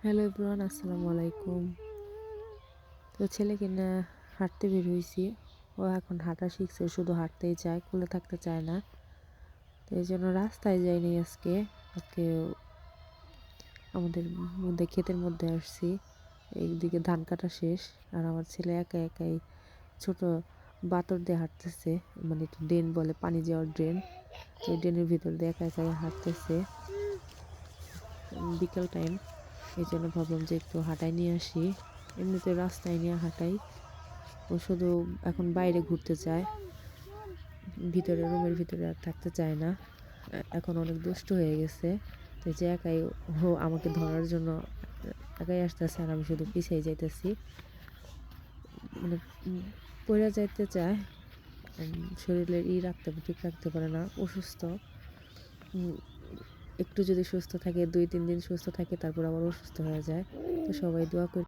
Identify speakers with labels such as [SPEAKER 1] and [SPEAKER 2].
[SPEAKER 1] Hello everyone, আসসালামু আলাইকুম। তো ছেলেকে না হাঁটতে বের হয়েছি। ও এখন হাঁটা শিখছে, শুধু হাঁটতেই চায়, কোলে থাকতে চায় না। তো এই জন্য রাস্তায় যাইনি আজকে। আজকে আমাদের মধ্যে ক্ষেতের মধ্যে আসছি। এইদিকে ধান কাটা শেষ, আর আমার ছেলে একা একাই ছোট বাতর দিয়ে হাঁটতেছে, মানে একটু ড্রেন বলে, পানি যাওয়ার ড্রেন। ওই ড্রেনের ভিতর দিয়ে একা একাই হাঁটতেছে। বিকেল টাইম, এই জন্য ভাবলাম যে একটু হাঁটাই নিয়ে আসি। এমনিতে রাস্তায় নিয়ে হাঁটাই। ও শুধু এখন বাইরে ঘুরতে চায়, ভিতরে রুমের ভিতরে আর থাকতে চায় না। এখন অনেক দুষ্ট হয়ে গেছে। তো যে একাই ও আমাকে ধরার জন্য একাই আসতেছে, আর আমি শুধু পিছিয়ে যাইতেছি। মানে পড়ে যাইতে চায়, শরীরের ঠিক রাখতে পারে না, অসুস্থ। একটু যদি সুস্থ থাকে, 2-3 দিন সুস্থ থাকে, তারপর আবার অসুস্থ হয়ে যায়। তো সবাই দোয়া করে